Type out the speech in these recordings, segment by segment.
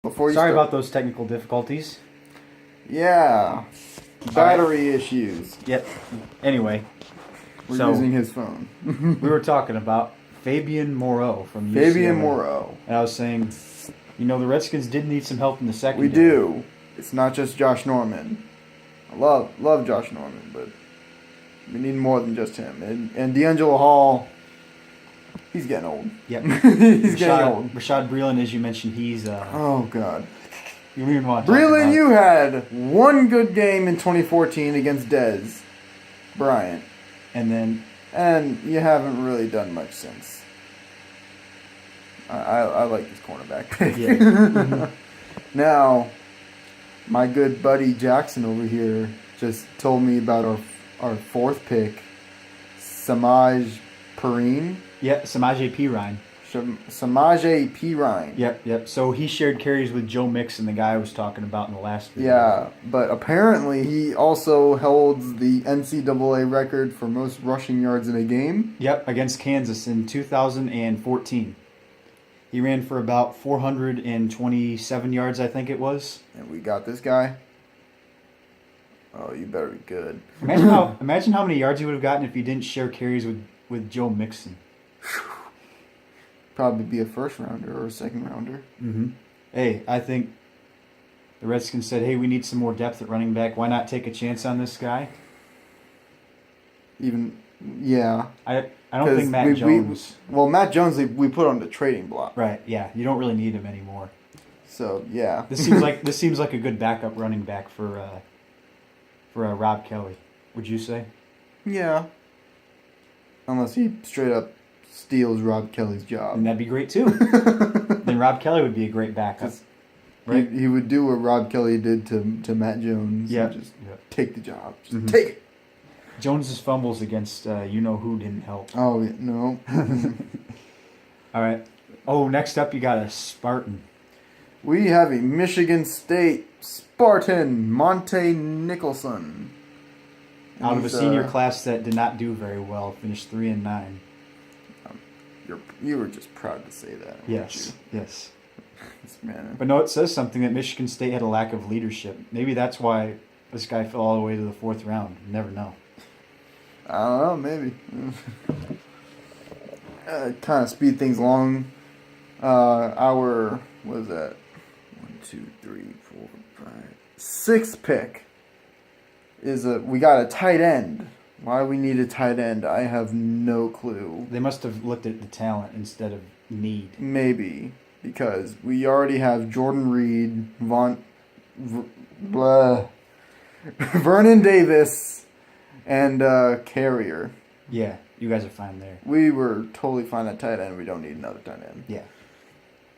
Before you Sorry start. about those technical difficulties. Yeah. Battery issues. Yep. Anyway, We're using his phone. we were talking about Fabian Moreau from UCLA. Fabian Moreau. And I was saying, the Redskins did need some help in the secondary. We do. It's not just Josh Norman. I love Josh Norman, but we need more than just him. And D'Angelo Hall, he's getting old. Yep. He's getting old. Rashad Breeland, as you mentioned, he's... Oh, God. You don't even want to talk Breeland, about you had one good game in 2014 against Dez Bryant. And you haven't really done much since. I like this cornerback pick. Yeah. Mm-hmm. Now, my good buddy Jackson over here just told me about our fourth pick, Samaj Perine. Yeah, Samaje Perine. Samaje Perine. Yep. So he shared carries with Joe Mixon, the guy I was talking about in the last video. Yeah, but apparently he also holds the NCAA record for most rushing yards in a game. Yep, against Kansas in 2014. He ran for about 427 yards, I think it was. And we got this guy. Oh, you better be good. Imagine how many yards he would have gotten if he didn't share carries with Joe Mixon. Probably be a first rounder or a second rounder. Mm-hmm. Hey, I think the Redskins said, hey, we need some more depth at running back. Why not take a chance on this guy? Yeah. I don't think Matt Jones... Matt Jones, we put on the trading block. Right, yeah. You don't really need him anymore. So, yeah. This seems like a good backup running back for Rob Kelly. Would you say? Yeah. Unless he straight up steals Rob Kelly's job. And that'd be great, too. Then Rob Kelly would be a great backup. Right? He would do what Rob Kelly did to Matt Jones. Yeah. And just take the job. Just take it. Jones's fumbles against you-know-who didn't help. Oh, no. All right. Oh, next up you got a Spartan. We have a Michigan State Spartan, Monte Nicholson. Out of a senior class that did not do very well, finished 3-9. You were just proud to say that. Yes. This man. But no, it says something that Michigan State had a lack of leadership. Maybe that's why this guy fell all the way to the fourth round. You never know. I don't know, maybe. Kind of speed things along. Our, what is that? 1, 2, 3, 4, 5. Sixth pick we got a tight end. Why we need a tight end, I have no clue. They must have looked at the talent instead of need. Maybe. Because we already have Jordan Reed, Vernon Davis, and Carrier. Yeah, you guys are fine there. We were totally fine at tight end. We don't need another tight end. Yeah.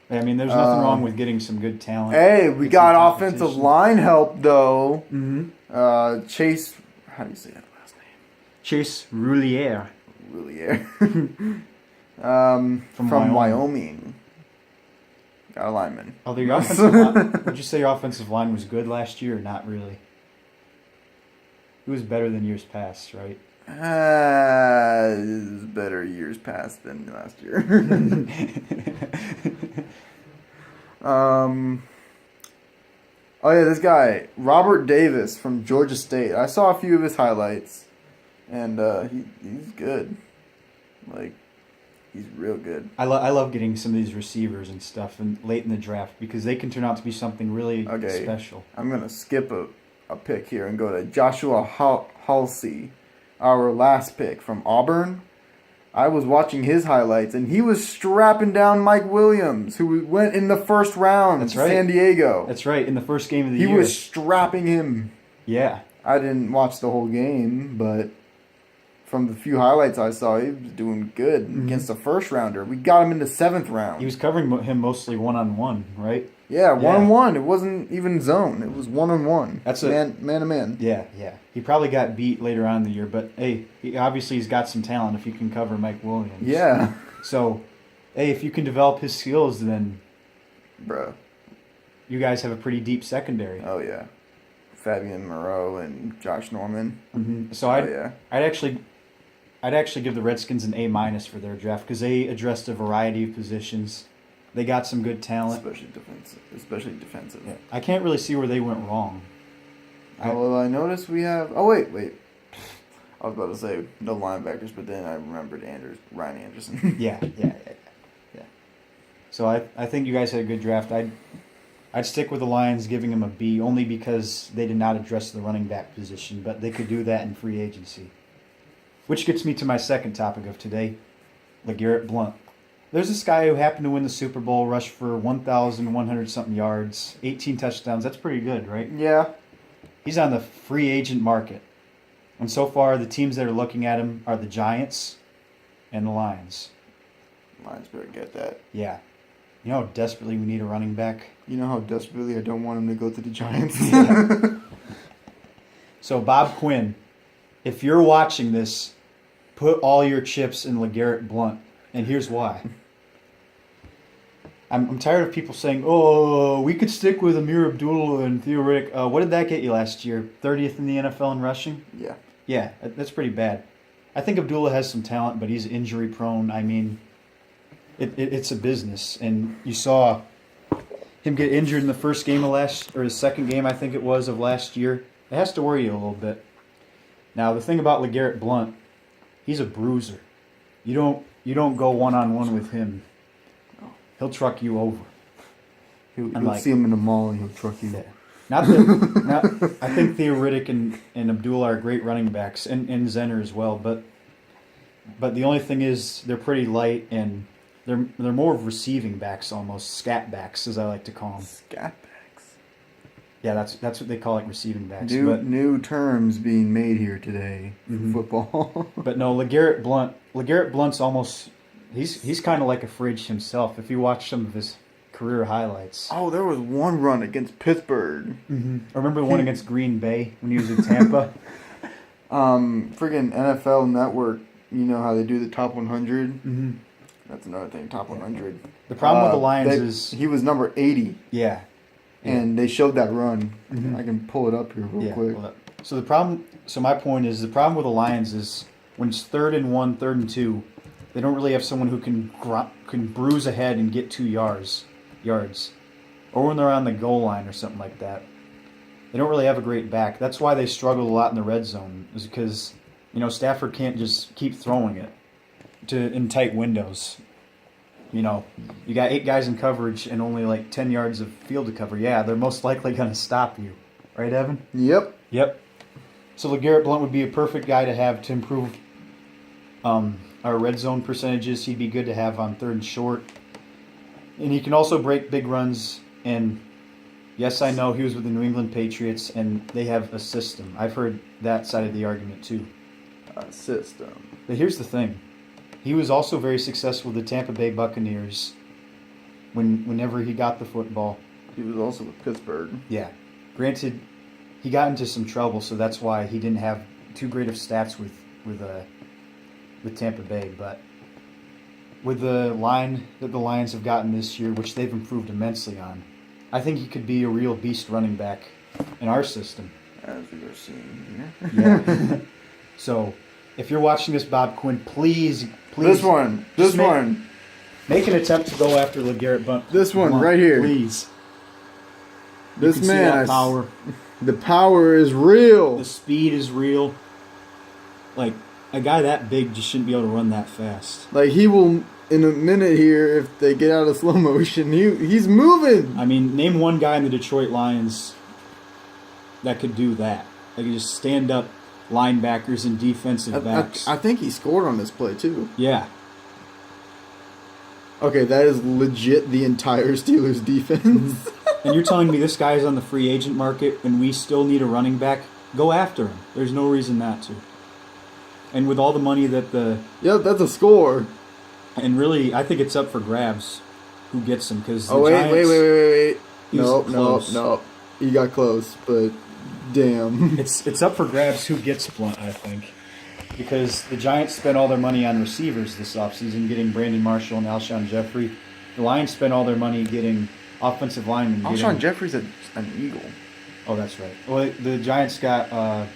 I mean, there's nothing wrong with getting some good talent. Hey, we got offensive line help, though. Mm-hmm. Chase, how do you say that last name? Chase Roulier. From Wyoming. Got a lineman. Although your offensive line, would you say your offensive line was good last year or not really? It was better than years past, right? It was better years past than last year. Oh yeah, this guy Robert Davis from Georgia State. I saw a few of his highlights, and he's good. Like, he's real good. I love getting some of these receivers and stuff late in the draft because they can turn out to be something really special. I'm gonna skip a pick here and go to Joshua Halsey, our last pick from Auburn. I was watching his highlights, and he was strapping down Mike Williams, who went in the first round to San Diego. That's right, in the first game of the year. He was strapping him. Yeah. I didn't watch the whole game, but from the few highlights I saw, he was doing good against the first rounder. We got him in the 7th round. He was covering him mostly one-on-one, right? Yeah, one-on-one. It wasn't even zone. It was one-on-one. That's man-to-man. Yeah. He probably got beat later on in the year, but hey, he's got some talent if he can cover Mike Williams. Yeah. So, hey, if you can develop his skills, then bruh, you guys have a pretty deep secondary. Oh yeah, Fabian Moreau and Josh Norman. Mm-hmm. So I'd actually give the Redskins an A- for their draft because they addressed a variety of positions. They got some good talent. Especially defensive. Yeah. I can't really see where they went wrong. Well, I noticed we have... Oh, wait. I was about to say no linebackers, but then I remembered Ryan Anderson. Yeah. So I think you guys had a good draft. I'd stick with the Lions, giving them a B, only because they did not address the running back position, but they could do that in free agency. Which gets me to my second topic of today, LeGarrette Blount. There's this guy who happened to win the Super Bowl, rushed for 1,100-something yards, 18 touchdowns. That's pretty good, right? Yeah. He's on the free agent market. And so far, the teams that are looking at him are the Giants and the Lions. Lions better get that. Yeah. You know how desperately we need a running back? You know how desperately I don't want him to go to the Giants? Yeah. So, Bob Quinn, if you're watching this, put all your chips in LeGarrette Blount. And here's why. I'm tired of people saying, oh, we could stick with Amir Abdullah and Theo Riddick. What did that get you last year? 30th in the NFL in rushing? Yeah. Yeah, that's pretty bad. I think Abdullah has some talent, but he's injury prone. I mean, it's a business. And you saw him get injured in the first game of the second game, I think it was, of last year. It has to worry you a little bit. Now, the thing about LeGarrette Blount, he's a bruiser. You don't go one-on-one with him. He'll truck you over. You'll see him in the mall and he'll truck you. Yeah. I think Theo Riddick and Abdullah are great running backs, and Zenner as well. But the only thing is they're pretty light, and they're more of receiving backs almost, scat backs as I like to call them. Scat backs. Yeah, that's what they call it, receiving backs. New terms being made here today for football. But no, LeGarrette Blount's almost he's kind of like a fridge himself. If you watch some of his career highlights. Oh, there was one run against Pittsburgh. Mm-hmm. I remember the one against Green Bay when he was in Tampa. Friggin' NFL Network, you know how they do the top 100? Mm-hmm. That's another thing, top 100. The problem with the Lions is... He was number 80. Yeah. And they showed that run. Mm-hmm. I can pull it up here real quick. So my point is, the problem with the Lions is when it's 3rd and 1, 3rd and 2, they don't really have someone who can bruise ahead and get 2 yards. Or when they're on the goal line or something like that. They don't really have a great back. That's why they struggle a lot in the red zone, is because, Stafford can't just keep throwing it in tight windows. You got 8 guys in coverage and only like 10 yards of field to cover. Yeah, they're most likely going to stop you. Right, Evan? Yep. So LeGarrette Blount would be a perfect guy to have to improve our red zone percentages. He'd be good to have on 3rd and short. And he can also break big runs. And yes, I know he was with the New England Patriots, and they have a system. I've heard that side of the argument too. A system. But here's the thing. He was also very successful with the Tampa Bay Buccaneers whenever he got the football. He was also with Pittsburgh. Yeah. Granted, he got into some trouble, so that's why he didn't have too great of stats with Tampa Bay. But with the line that the Lions have gotten this year, which they've improved immensely on, I think he could be a real beast running back in our system. As we are seeing here. Yeah. So, if you're watching this, Bob Quinn, please. This one. Make an attempt to go after LeGarrette Blount. This one right here. Please. This man. See that power. The power is real. The speed is real. Like, a guy that big just shouldn't be able to run that fast. Like, he will, in a minute here, if they get out of slow motion, he's moving. I mean, name one guy in the Detroit Lions that could do that. They could just stand up linebackers and defensive backs. I think he scored on this play, too. Yeah. Okay, that is legit the entire Steelers defense. And you're telling me this guy is on the free agent market and we still need a running back? Go after him. There's no reason not to. And with all the money that Yep, that's a score. And really, I think it's up for grabs who gets him. Cause wait. Nope. He got close, but damn. It's up for grabs who gets Blount, I think. Because the Giants spent all their money on receivers this offseason, getting Brandon Marshall and Alshon Jeffrey. The Lions spent all their money getting offensive linemen. Alshon Jeffrey's an Eagle. Oh, that's right. Well, the Giants got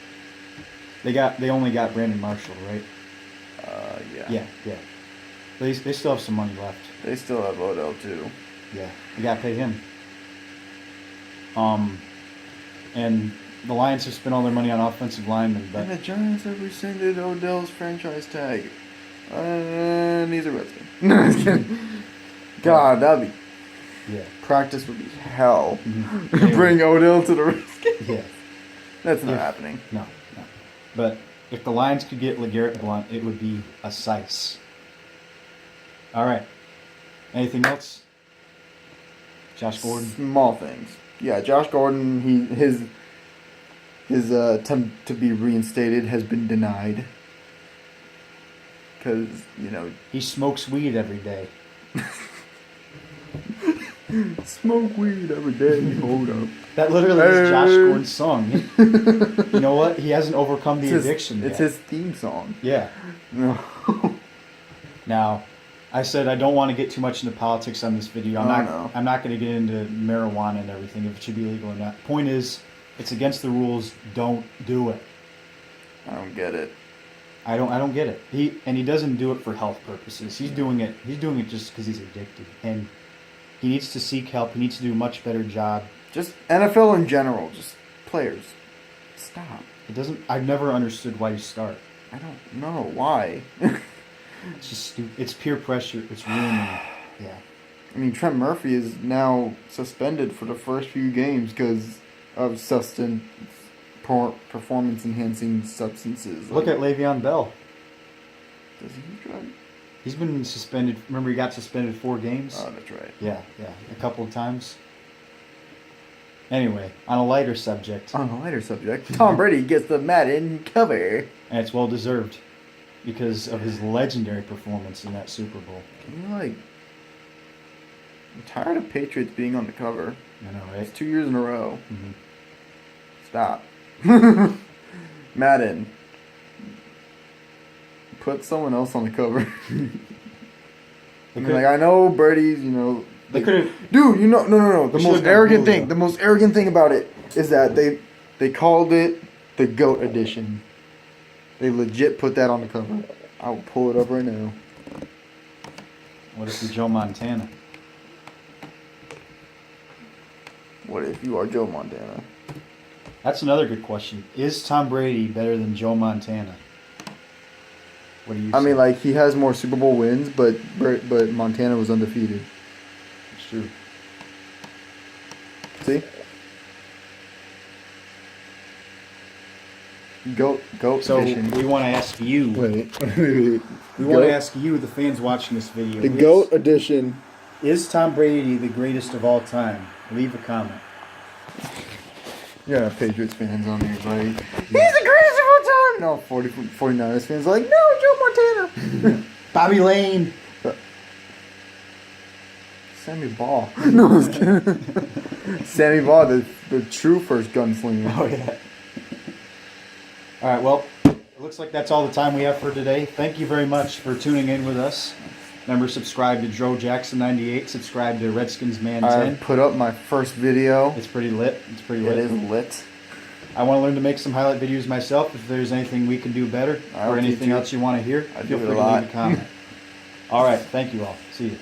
they only got Brandon Marshall, right? Yeah. Yeah. They still have some money left. They still have Odell too. Yeah, you gotta pay him. And the Lions have spent all their money on offensive linemen, but And the Giants have rescinded Odell's franchise tag. And he's a Redskin. No, I'm just kidding. God, that'd be... yeah. Practice would be hell. Mhm. Bring Odell to the Redskins. Yeah. That's not happening. No. But if the Lions could get LeGarrette Blount, it would be a size. All right. Anything else? Josh Gordon? Small things. Yeah, Josh Gordon, his attempt to be reinstated has been denied. Because, you know... He smokes weed every day. Smoke weed every day, hold up. That literally is Josh Gordon's song. You know what? He hasn't overcome the addiction yet. It's his theme song. Yeah. No. Now, I said I don't want to get too much into politics on this video. I'm not going to get into marijuana and everything, if it should be legal or not. Point is, it's against the rules. Don't do it. I don't get it. I don't get it. He doesn't do it for health purposes. He's doing it just because he's addicted, and he needs to seek help. He needs to do a much better job. Just NFL in general, just players. Stop. It doesn't. I've never understood why you start. I don't know why. It's just stupid. It's peer pressure. It's ruining. Yeah. I mean, Trent Murphy is now suspended for the first few games because of performance-enhancing substances. Look at Le'Veon Bell. Does he use drugs? He's been suspended. Remember, he got suspended 4 games? Oh, that's right. Yeah, a couple of times. Anyway, on a lighter subject. On a lighter subject, Tom Brady gets the Madden cover. And it's well deserved because of his legendary performance in that Super Bowl. Can you, like... I'm tired of Patriots being on the cover. I know, right? It's 2 years in a row. Mm-hmm. Stop. Madden. Put someone else on the cover. I know Brady's, you know... They could have... Dude, you know... No. The most arrogant thing about it is that they called it the GOAT edition. They legit put that on the cover. I'll pull it up right now. What if you're Joe Montana? What if you are Joe Montana? That's another good question. Is Tom Brady better than Joe Montana? What do you say? I mean, like, he has more Super Bowl wins, but Montana was undefeated. It's true. See? Goat So edition. we want to ask you. Wait. We want to ask you, the fans watching this video. The GOAT edition. Is Tom Brady the greatest of all time? Leave a comment. Yeah, Patriots fans on here, buddy. He's the greatest of all time! No, 49ers fans are like, no, Joe Montana! Bobby Lane. Sammy Ball. No, I was kidding. Sammy Ball, the true first gunslinger. Oh, yeah. All right, well, it looks like that's all the time we have for today. Thank you very much for tuning in with us. Remember, subscribe to Joe Jackson 98. Subscribe to Redskins Man 10. I put up my first video. It's pretty lit. It is lit. I want to learn to make some highlight videos myself. If there's anything we can do better or anything else you want to hear, feel free to leave a comment. All right. Thank you all. See you.